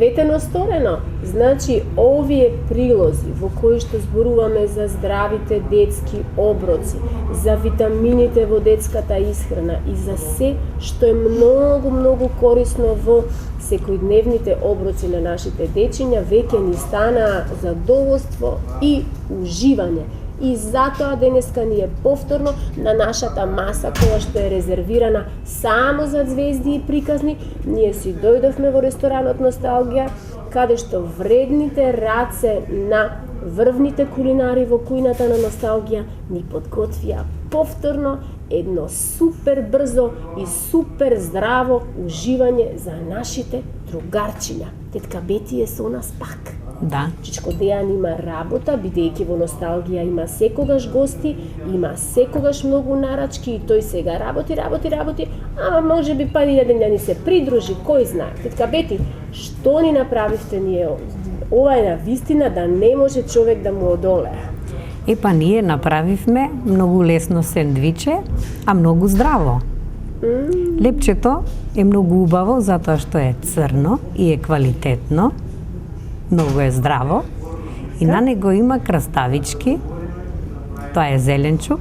Ветено сторено, значи овие прилози во кои што зборуваме за здравите детски оброци, за витамините во детската исхрана и за се што е многу корисно во секојдневните оброци на нашите дечиња, веќе ни стана задоволство и уживање. И затоа денеска ни е повторно на нашата маса која што е резервирана само за звезди и приказни, ние си дојдовме во ресторанот Носталгија, каде што вредните раце на врвните кулинари во кујната на Носталгија ни подготвија повторно едно супер брзо и супер здраво уживање за нашите другарчиња. Тетка Бети е со нас пак. Да. Чичко Дејан има работа, бидејќи во Носталгија има секогаш гости, има секогаш многу нарачки и тој сега работи, ама може би па еден да ни се придружи, кој знае. Тетка Бети, што ни направивте ние? Ова е на вистина да не може човек да му одолее. Епа ние направивме многу лесно сендвиче, а многу здраво. Лепчето е многу убаво затоа што е црно и е квалитетно. Многу е здраво и на него има краставички, тоа е зеленчук.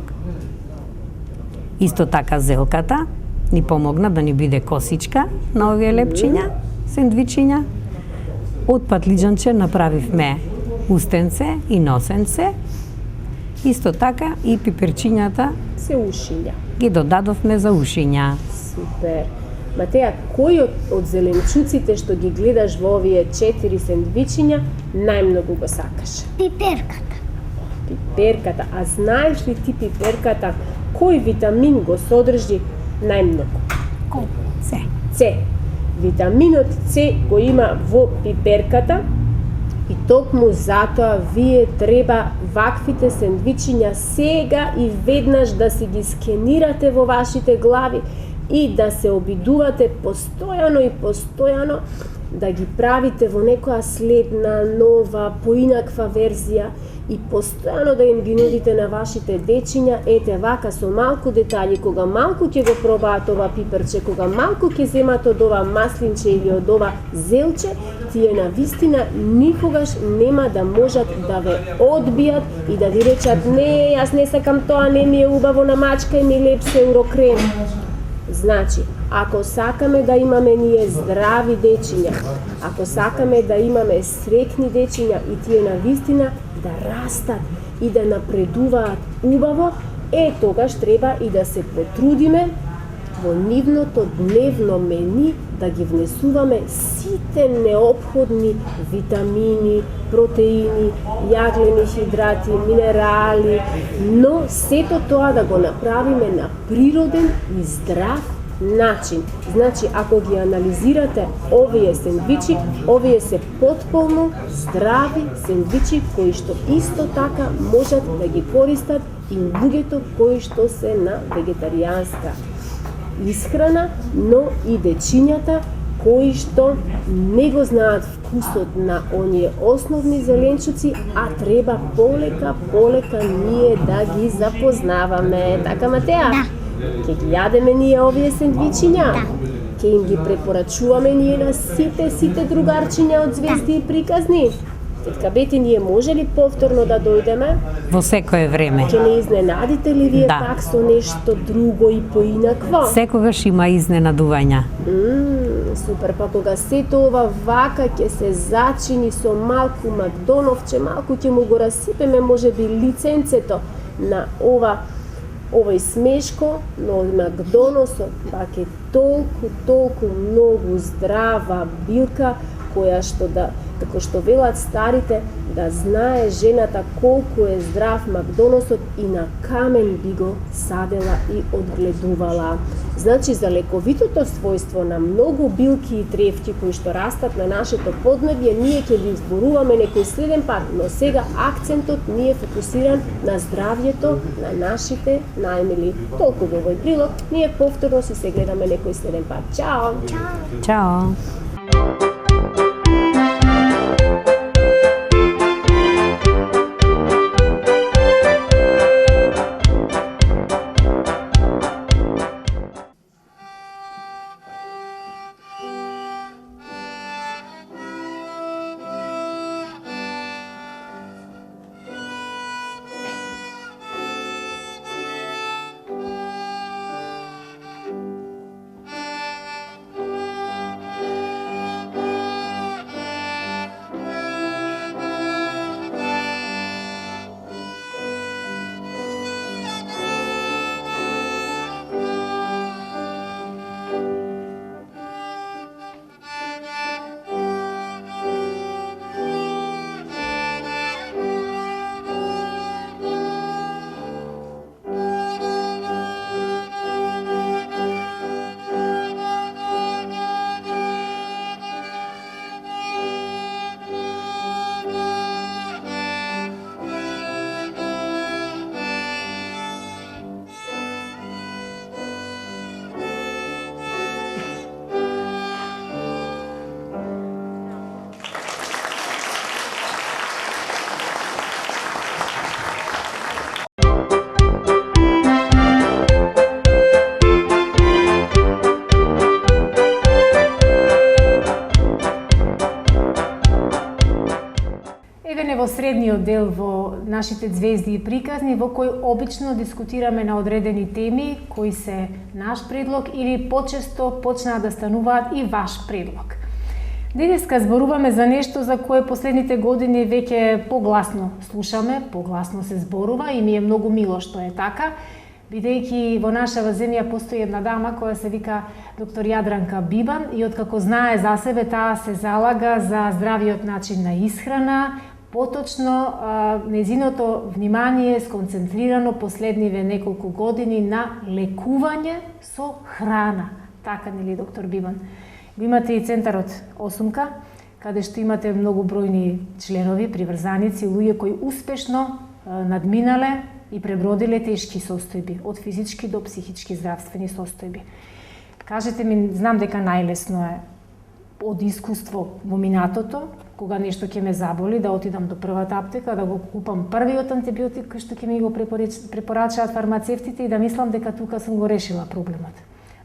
Исто така зелката ни помогна да ни биде косичка на овие лепчиња, сендвичиња. Од патлиџанче направивме устенце и носенце. Исто така и пиперчињата се ушиња. Ги додадовме за ушиња. Супер. Матеја, кој од зеленчуците што ги гледаш во овие 4 сендвичиња најмногу го сакаш? Пиперката. Пиперката. А знаеш ли ти пиперката кој витамин го содржи најмногу? Кој? Се. С. Витаминот С го има во пиперката и токму затоа вие треба ваквите сендвичиња сега и веднаш да си ги скенирате во вашите глави и да се обидувате постојано да ги правите во некоја следна, нова, поинаква верзија и постојано да им ги нудите на вашите дечиња, ете вака со малку детали, кога малку ќе го пробаат ова пиперче, кога малку ќе земат од ова маслинче или од ова зелче, тие на вистина никогаш нема да можат да ве одбијат и да ви речат не, јас не сакам тоа, не ми е убаво, намачкај ми лепс еурокрем. Значи, ако сакаме да имаме ние здрави дечиња, ако сакаме да имаме среќни дечиња и тие на вистина да растат и да напредуваат убаво, тогаш треба и да се потрудиме во нивното дневно мени да ги внесуваме сите неопходни витамини, протеини, јаглени хидрати, минерали, но сето тоа да го направиме на природен и здрав начин. Значи, ако ги анализирате овие сендвичи, овие се потполно здрави сендвичи кои што исто така можат да ги користат и луѓето кои што се на вегетаријанска исхрана, но и дечињата кои што не го знаат вкусот на оние основни зеленчуци, а треба полека ние да ги запознаваме. Така, Матеја? Да. Ке ги јадеме ние овие сендвичиња? Да. Ке им ги препорачуваме ние на сите другарчиња од звезди и приказни? Тетка Бети, ние може ли повторно да дојдеме? Во секое време. Ќе не изненадите ли вие Да. пак со нешто друго и поинакво? Секогаш има изненадувања. Супер, па кога сето ова вака ќе се зачини со малку Макдоновче, малку ќе му го расипеме можеби лиценцето на овој смешко, но Макдоносот пак е толку многу здрава билка која што како што велат старите, да знае жената колку е здрав Макдоносот и на камен би го садела и одгледувала. Значи, за лековитото својство на многу билки и тревки кои што растат на нашето поднебје, ние ќе ви зборуваме некој следен пат, но сега акцентот ни е фокусиран на здравјето на нашите најмили. Толку во овој прилог, ние повторно се гледаме некој следен пат. Чао! Чао! Во средниот дел во нашите звезди и приказни, во кој обично дискутираме на одредени теми кои се наш предлог или почесто почнаа да стануваат и ваш предлог. Денеска зборуваме за нешто за кое последните години веќе погласно слушаме, погласно се зборува и ми е многу мило што е така, бидејќи во нашава земја постои една дама која се вика доктор Јадранка Бибан и откако знае за себе, таа се залага за здравиот начин на исхрана. Поточно, незиното внимание е сконцентрирано последниве неколку години на лекување со храна. Така, нели, доктор Бибан? Го имате и центарот Осумка, каде што имате многу бројни членови, приврзаници, луѓе кои успешно надминале и пребродиле тешки состојби, од физички до психички здравствени состојби. Кажете ми, знам дека најлесно е од искуство во минатото, кога нешто ќе ме заболи, да отидам до првата аптека, да го купам првиот антибиотик кој што ќе ми го препорачаат фармацевтите и да мислам дека тука сум го решила проблемот.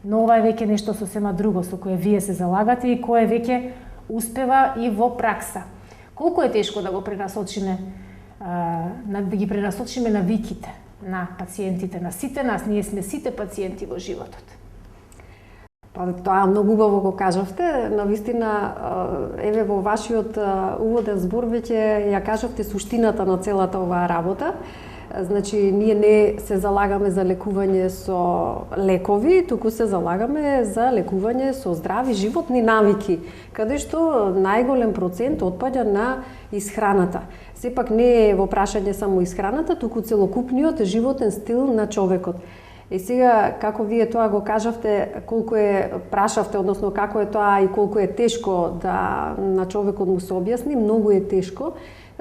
Но ова е веќе нешто сосема друго со кое вие се залагате и кое веќе успева и во пракса. Колку е тешко да го пренасочиме, да ги пренасочиме навиките на пациентите, на сите нас, ние сме сите пациенти во животот. Па тоа многу убаво го кажавте. Навистина, еве во вашиот уводен збор веќе ја кажавте суштината на целата оваа работа. Значи, ние не се залагаме за лекување со лекови, туку се залагаме за лекување со здрави животни навики, каде што најголем процент отпаѓа на исхраната. Сепак не е во прашање само исхраната, туку целокупниот животен стил на човекот. И сега, како вие тоа го кажавте, колку е, прашавте, односно како е тоа и колку е тешко да на човекот му се објасни, многу е тешко,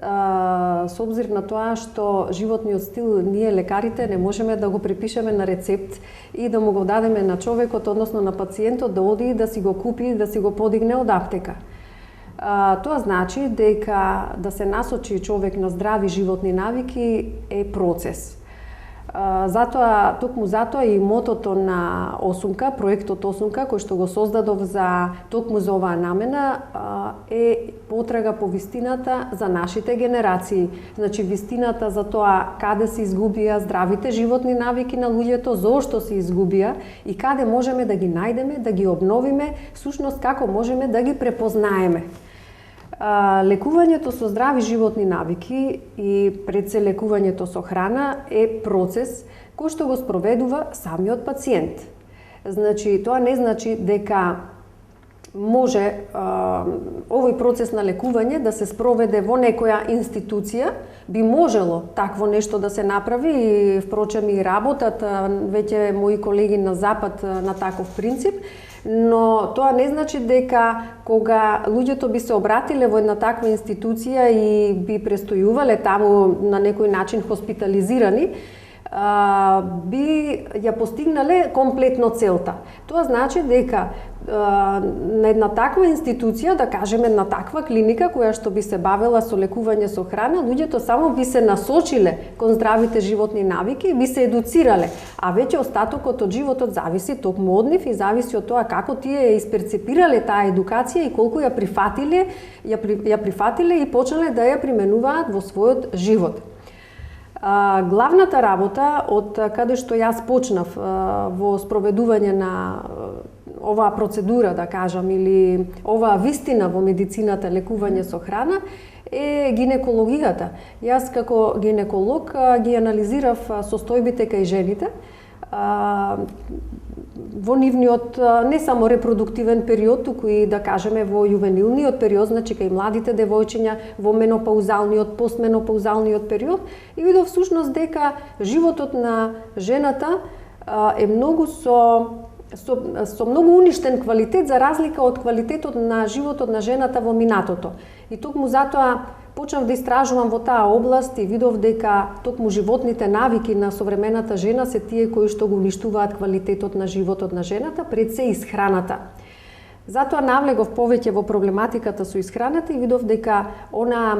со обзир на тоа што животниот стил ние лекарите не можеме да го препишеме на рецепт и да му го дадеме на човекот, односно на пациентот, да оди и да си го купи, да си го подигне од аптека. Тоа значи дека да се насочи човек на здрави животни навики е процес. Токму затоа и мотото на Осумка, проектот Осумка, кој што го создадов токму за оваа намена, е потрага по вистината за нашите генерации. Значи, вистината за тоа каде се изгубија здравите животни навики на луѓето, зошто се изгубија и каде можеме да ги најдеме, да ги обновиме, всушност како можеме да ги препознаеме. Лекувањето со здрави животни навики и пред се лекувањето со храна е процес кој што го спроведува самиот пациент. Значи, тоа не значи дека може овој процес на лекување да се спроведе во некоја институција, би можело такво нешто да се направи и впрочем и работат веќе мои колеги на запад на таков принцип, но тоа не значи дека кога луѓето би се обратиле во една таква институција и би престојувале таму на некој начин хоспитализирани, би ја постигнале комплетно целта. Тоа значи дека на една таква институција, да кажеме на таква клиника која што би се бавела со лекување со храна, луѓето само би се насочиле кон здравите животни навики и би се едуцирале, а веќе остатокот од животот зависи токму од нив и зависи од тоа како тие ја исперцепирале таа едукација и колку ја прифатиле и почнале да ја применуваат во својот живот. Главната работа од каде што јас почнав во спроведување на оваа процедура, да кажам, или оваа вистина во медицината лекување со храна, е гинекологијата. Јас како гинеколог ги анализирав состојбите кај жените во нивниот не само репродуктивен период, туку и да кажеме во јувенилниот период, значи кај младите девојчиња, во менопаузалниот, постменопаузалниот период, и видов всушност дека животот на жената е многу со многу уништен квалитет за разлика од квалитетот на животот на жената во минатото. И токму затоа почнав да истражувам во таа област и видов дека токму животните навики на современата жена се тие кои што го уништуваат квалитетот на животот на жената, пред се исхраната. Затоа навлегов повеќе во проблематиката со исхраната и видов дека она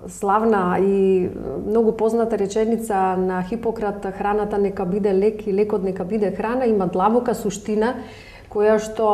славна и многу позната реченица на Хипократ, храната нека биде лек и лекот нека биде храна, има длабока суштина која што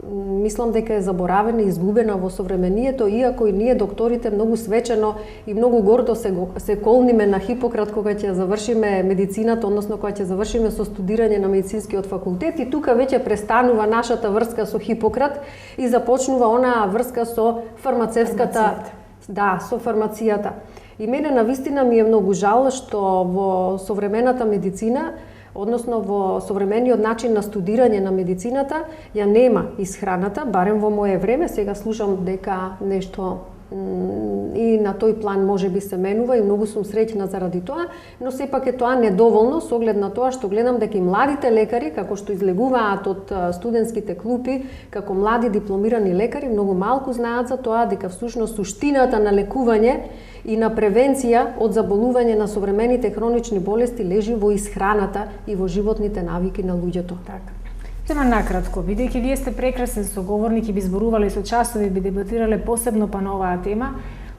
мислам дека е заборавена и изгубена во современието, иако и ние докторите многу свечено и многу гордо се колниме на Хипократ кога ќе завршиме медицината, односно кога ќе завршиме со студирање на медицинскиот факултет, и тука веќе престанува нашата врска со Хипократ и започнува онаа врска со фармацевската, со фармацијата. И мене навистина ми е многу жал што во современата медицина, односно во современиот начин на студирање на медицината, ја нема исхраната, барем во моје време. Сега слушам дека нешто и на тој план може би се менува и многу сум среќна заради тоа, но сепак е тоа недоволно со оглед на тоа што гледам дека и младите лекари, како што излегуваат од студентските клупи, како млади дипломирани лекари, многу малку знаат за тоа дека всушност суштината на лекување и на превенција од заболување на современите хронични болести лежи во исхраната и во животните навики на луѓето. Така. Тема накратко, бидејќи вие сте прекрасен соговорник и би зборувале со часови, би дебатирале посебно па на оваа тема,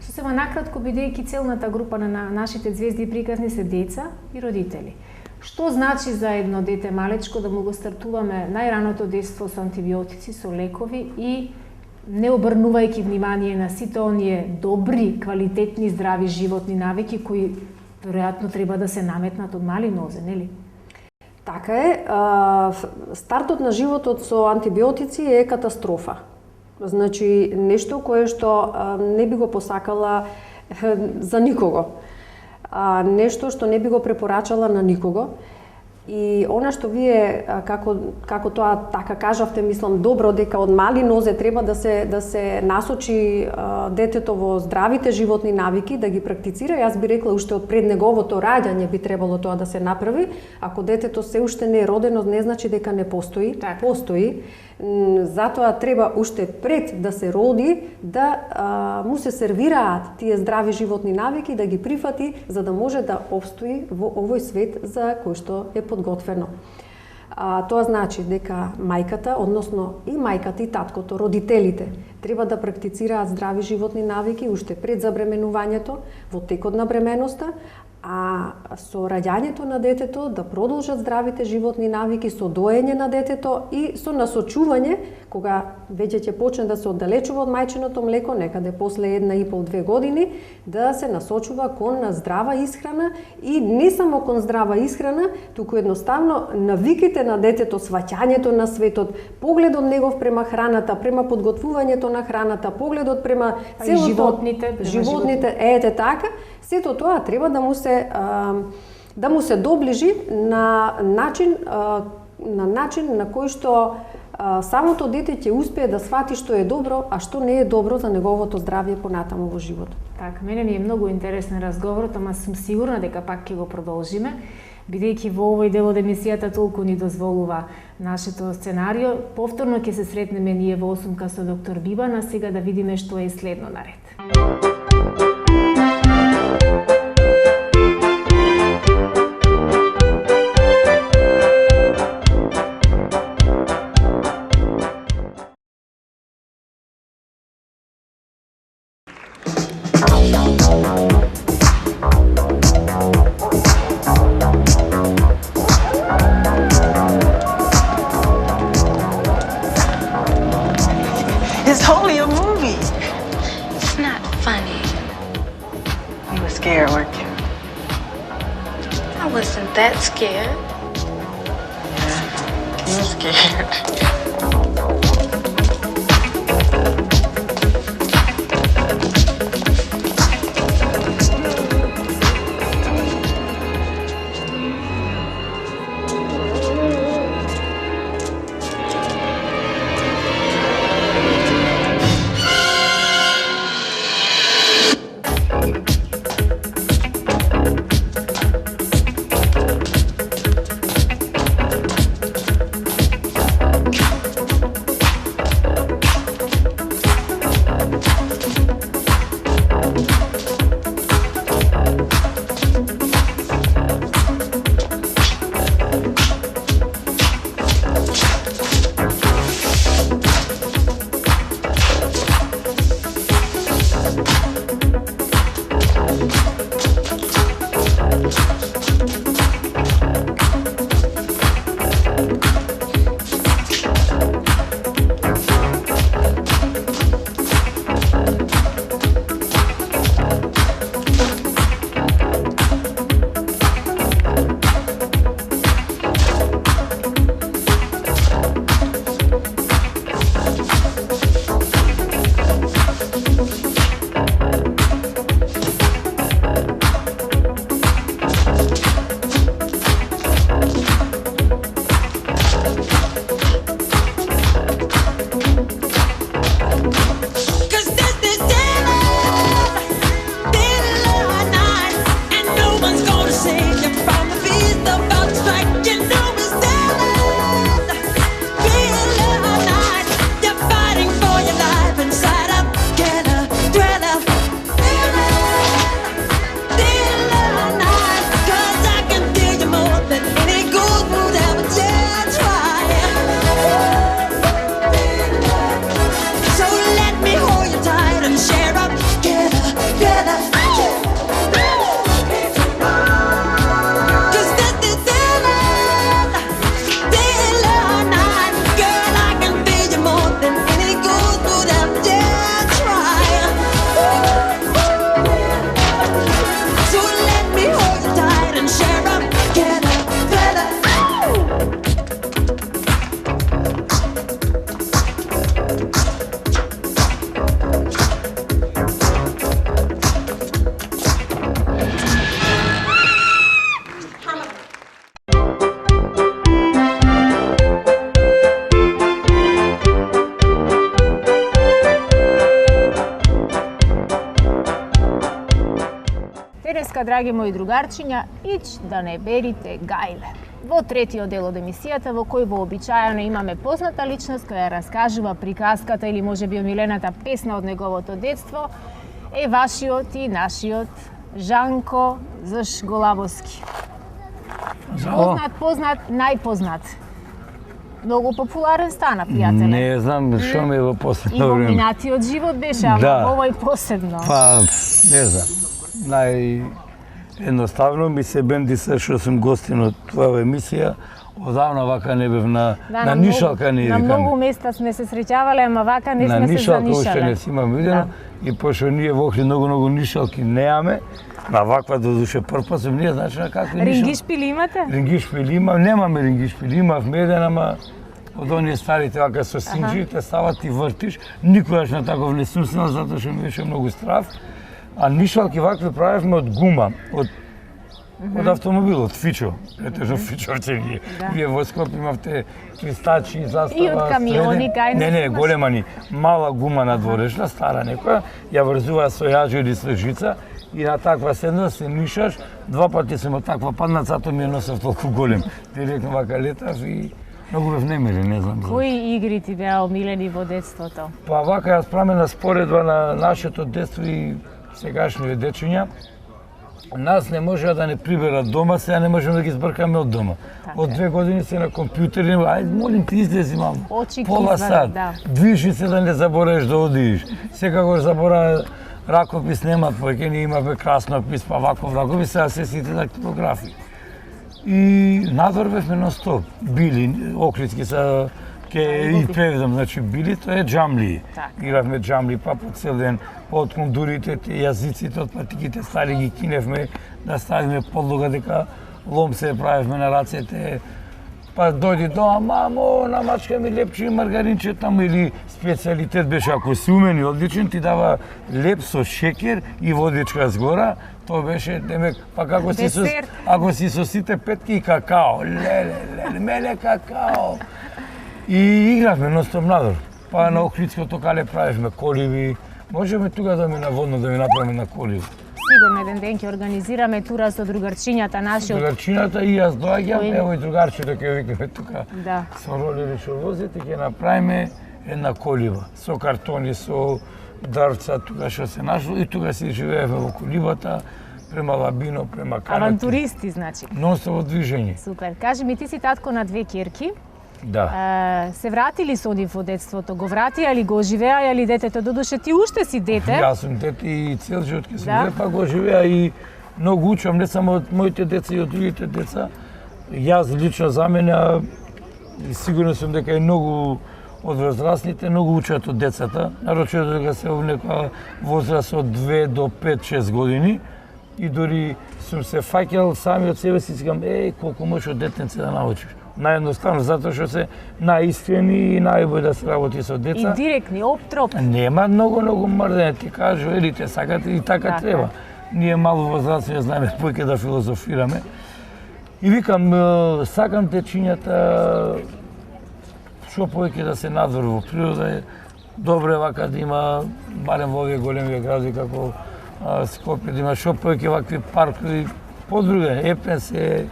сосема накратко, бидејќи целната група на нашите звезди и приказни се деца и родители. Што значи за едно дете малечко да му го стартуваме најраното детство со антибиотици, со лекови и не обрнувајќи внимание на сите оние добри, квалитетни, здрави животни навики кои веројатно треба да се наметнат од мали нозе, нели? Така е, стартот на животот со антибиотици е катастрофа. Значи, нешто кое што не би го посакала за никого. Нешто што не би го препорачала на никого. И она што вие како тоа така кажавте, мислам добро, дека од мали нозе треба да се насочи детето во здравите животни навики, да ги практицира. Јас би рекла уште од пред неговото раѓање би требало тоа да се направи. Ако детето се уште не е родено, не значи дека не постои. Так. Постои. Затоа треба уште пред да се роди да му се сервираат тие здрави животни навики, да ги прифати за да може да обстои во овој свет за кој што е подготвено. Тоа значи дека мајката, односно и мајката и таткото, родителите, треба да практицираат здрави животни навики уште пред забременувањето, во текот на бременоста, а со раѓањето на детето да продолжат здравите животни навики со доење на детето и со насочување кога веќе ќе почне да се оддалечува од мајчиното млеко, некаде после 1,5-2 години, да се насочува кон на здрава исхрана и не само кон здрава исхрана, туку едноставно навиките на детето, сваќањето на светот, погледот негов према храната, према подготвувањето на храната, погледот према целото животните, ете така, сето тоа треба да му се доближи на начин на кој што самото дете ќе успее да свати што е добро, а што не е добро за неговото здравје понатаму во животот. Така, мене ми е многу интересен разговорот, ама сум сигурна дека пак ќе го продолжиме, бидејќи во овој дел од емисијата толку ни дозволува нашето сценарио. Повторно ќе се сретнеме ние во 8 со доктор Бибан, а сега да видиме што е следно наред. It's only a movie. It's not funny. You were scared, weren't you? I wasn't that scared. You were scared. Денеска, драги мои другарчиња, ич да не берите гајле. Во третиот дел од емисијата, во кој вообичаено имаме позната личност која раскажува приказката или можеби омилената песна од неговото детство, е вашиот и нашиот Жанко Зш Голавоски. Познат, најпознат. Многу популарен стана, пријателе. Не знам што ми е во И последно во време. минатиот живот беше, ама Да. овој посебно. Па, не знам. Едноставно ми се бендиса што сум гостин од твоја емисија. Одавна вака не бев на нишалка не На викаме. многу места сме се среќавале, ама вака не На сме се нишалка уште занишале. не си имам видено. И пошто ние во Охрид многу нишалки неаме, на ваква додуше прв пат сум ние значи на какви нишалки. Рингиш пили имате? Рингиш пили имам, немаме рингиш пили, имав меден, ама од оние старите вака со синџирите стават и вртиш. Никогаш на таков не сум снел, затоа што ми беше многу страв. А нишалки вакви правевме од гума, од автомобил, од фичо. Претежно фичовци вие. Вие во Скопје имавте кристачи, застава, И од камиони, кај нас Не, имаше. голема ни, мала гума надворешна, стара некоја, ја врзува со јаџо или со жица и на таква седна се нишаш, два пати сум од таква паднат, зато ми ја носев толку голем. Директно вака летав и многу бев немирен, не знам. Кои игри ти беа омилени во детството? Па вака јас правиме на споредба на нашето детство и сегашниве дечиња. Нас не можеа да не приберат дома, сега не можеме да ги збркаме од дома. Од 2 години се на компјутери, ајде молим ти излези мам. Очи Пола кизва, сат. да. Движи се да не заборавиш да одиш. Секогаш забора ракопис нема повеќе, ние имаме краснопис, па ваков ракопис, сега се сите дактилографи. И надвор бевме на стоп. Били, Охридски са и преведам, значи били, тоа е джамли. Игравме джамли па по цел ден, од кондурите, јазиците, од патиките стари ги киневме, да ставиме подлога дека лом се правевме на рацете. Па дојди дома, мамо, намачка ми лепче и маргаринче таму, или специалитет беше, ако си умен и одличен, ти дава леп со шекер и водичка згора, тоа беше, демек, па како си со, Десерт. ако си со сите петки и какао, леле, меле какао. И игравме ностоп надвор. Па на Охридското кале правевме коливи. Можеме тука да ми наводно да ми направиме на коливи. Сигурно еден ден ќе организираме тура со другарчињата наши од Другарчината и јас доаѓам, Кој? ево и другарчето ќе викаме тука. Да. Со ролери што возите ќе направиме една колива со картони, со дрвца тука што се нашло и тука си живееме во колибата према Лабино, према Карати. авантуристи, значи. Нонстоп во движење. Супер. Кажи ми, ти си татко на 2 ќерки. Да. Се вратили со нив во детството? Го вратија или го оживеа или детето? Додуше ти уште си дете. Јас сум дете и цел живот ке сум Да? дете, па го живеа и многу учам, не само од моите деца и од другите деца. Јас лично за мене, и сигурно сум дека и многу од возрастните многу учат од децата, нарочито дека се во некоја возраст од 2 до 5-6 години. И дори сум се фаќал сами од себе си, сикам, колку можеш од детенце да научиш. Наједноставно, затоа што се најискрени и најбој да се работи со И деца. директни, оптроп. Нема многу мрдење, ти кажу, елите сакате и така Така. треба. Ние мало возрастни знаеме поќе да филозофираме. И викам, сакам дечињата што поќе да се надвор во природа. Добро е вака да има, барем во овие големи градови како Скопје, да има што поќе вакви паркови, подруге, епен се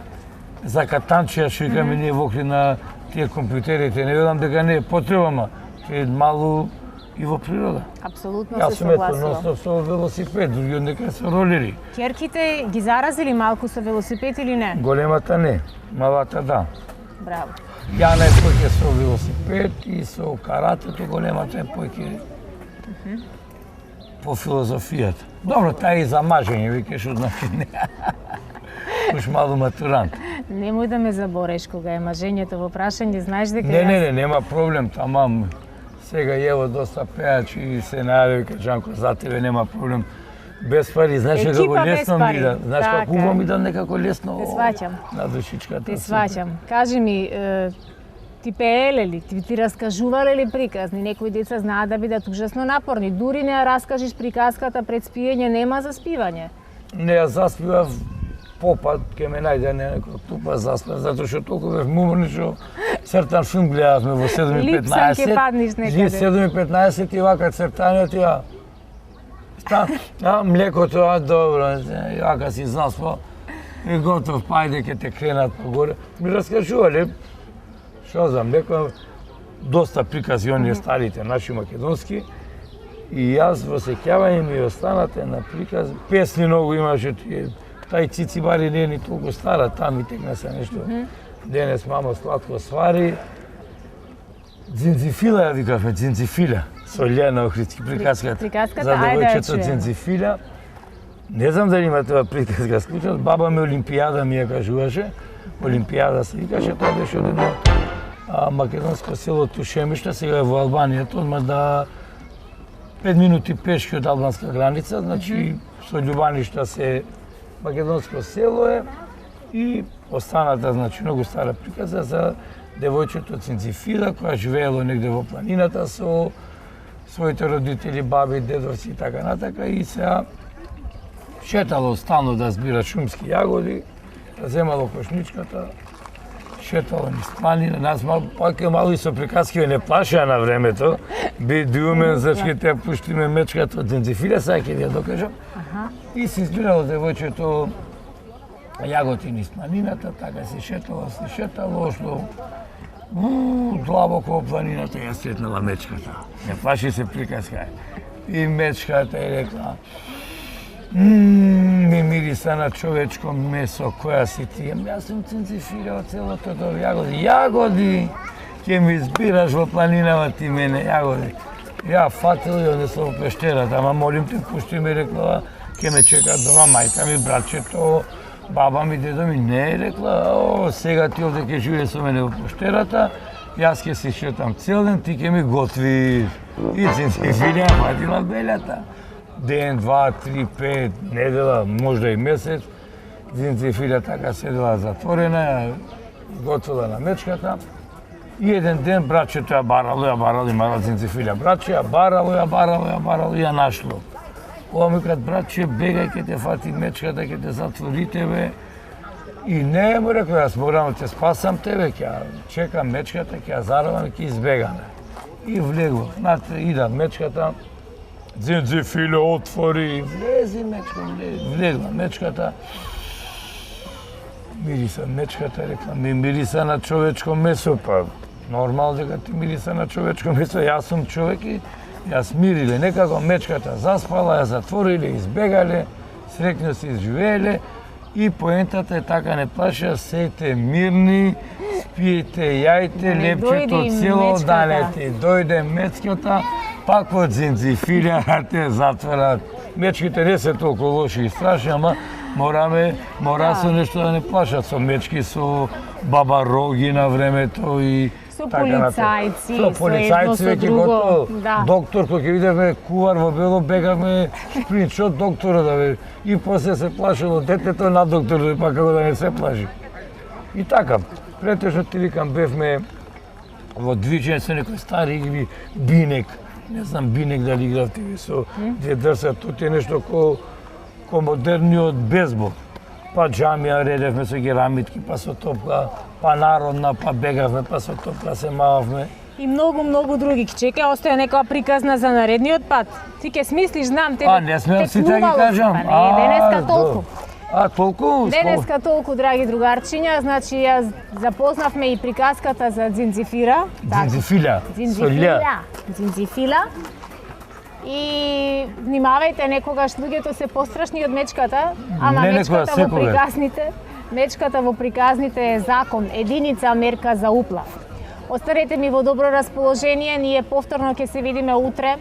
за катанчија, што викаме ние во Охрид на тие компјутерите. Не велам дека не е потребама, ќе е малу и во природа. Апсолутно Јас се сум ето согласувам. носно со велосипед, други од нека со ролери. Ќерките ги заразили малку со велосипед или не? Големата не, малата да. Браво. Ја најпоќе со велосипед и со каратето, големата е поќе по филозофијата. Добро, таа е и за мажење, викаш од значи не. Уш малу матурант. Немој да ме забореш кога е мажењето во прашање, знаеш дека Не, нема проблем, тамам. Сега ево доста пеачи и се најави, вика Джанко, за тебе нема проблем. Без пари, знаеш Екипа како без лесно пари, ми да, знаеш така како е. убаво ми да некако лесно. Те сваќам. На душичката. Те сваќам. Кажи ми, ти пееле ли, ти раскажувале ли приказни? Некои деца знаат да бидат ужасно напорни. Дури не ја раскажеш приказката пред спиење, нема за спивање. Не, ја заспивав попат, ке ме најде некој тупа заспав, затоа што толку бев муморни што цртан филм гледавме во 7:15. Липсан ке паднеш некаде. Ние 7:15 и вака цртањето ја. Млекото, добро, јака си заспал. И готов, пајде ке те кренат погоре. Ми раскажувале, што за млеко, доста прикази оние старите, наши македонски. И јас во сеќавање ми останат на приказ, песни многу имаше тие. Тај Цицибари не е ни толку стара, там и текна се нешто. Денес мамо сладко свари. Дзинзифила ја викавме, дзинзифила. Со Лјана Охридски приказката. Приказката, За ајде да ја девојчето чуеме. дзинзифила. Не знам дали има тоа приказка скучна. Баба ми Олимпијада ми ја кажуваше. Олимпијада се викаше, тоа беше од едно македонско село Тушемишта, сега е во Албанија, одма да 5 минути пешки од албанска граница, значи со Љубаништа се македонско село е и останата, значи многу стара приказка за девојчето Цинцифила која живеело негде во планината со своите родители, баби, дедовци и така натака и сега шетало стално да збира шумски јагоди, да земало кошничката, шетало низ планина, нас пак е мало и со приказки не плашеа на времето, би умен зашки те пуштиме мечката од Цинцифила, сега ќе ја докажам. И се избирало девојчето јаготи низ планината, така се шетало, ошло длабоко во планината ја сретнала мечката. Не плаши се приказка. И мечката е рекла: ми мириса на човечко месо, која си ти? Јас сум Цинцифила од целото до јагоди. Јагоди! Ќе ми избираш во планинава ти мене јагоди. Ја фатил и однесла во пештерата, ама молим те, пушти ми, рекла, ќе ме чека дома мајка ми, братчето, баба ми, дедо ми. Не, рекла, сега ти овде ќе живее со мене во пештерата, јас ќе си шетам цел ден, ти ќе ми готвиш. И Цинцифила фатила белјата. Ден, 2, 3, 5, недела, можда и месец, Цинцифила така седела затворена, готвила на мечката. И еден ден братчето ја барало, имала Цинцифила братче, ја барало и ја нашло. Ова ми кад братче, бегај, ке те фати мечката, ке те затвори тебе. И не, му рекол, јас морам да те спасам тебе, ќе ја чекам мечката, ќе ја заравам и ќе избегаме. И влегло, ида мечката, Цинцифила отвори, влези мечка, влегла мечката. Мириса мечката, рекла, ми мириса на човечко месо, па нормално дека ти мириса на човечко месо, јас сум човек и јас мириле. Некако мечката заспала, ја затвориле, избегале, среќно се изживееле и поентата е така, не плашеа, сејте мирни, спиете, јајте, лепчето цело данете. Дојде мечката, пак во Цинцифила те затворат. Мечките не се толку лоши и страшни, ама мора со нешто да не плашат, со мечки, со баба Роги на времето и со полицајци, со полицајци веќе готово. Доктор кој ќе видевме кувар во бело, бегаме шпринт, што доктора да ве. И после се плашило детето на доктор, па како да не се плаши. И така, претежно ти викам, бевме во движење со некои стари игри, бинек. Не знам бинек дали игравте ви со две дрса, тоа е нешто ко модерниот бейсбол. Па џамија редевме со керамитки, па со топка, па народна, па бегавме, па со топка се мававме. И многу други. Чекај, остоја некоја приказна за наредниот пат. Ти ќе смислиш, знам, тебе не смеам сите да ги кажам. Па не, денеска толку. Толку? Денеска толку, драги другарчиња, значи ја запознавме и приказката за Цинцифила. Цинцифила. И внимавајте, некогаш луѓето се пострашни од мечката, ама мечката во приказните е закон, единица мерка за уплав. Останете ми во добро расположение, ние повторно ќе се видиме утре.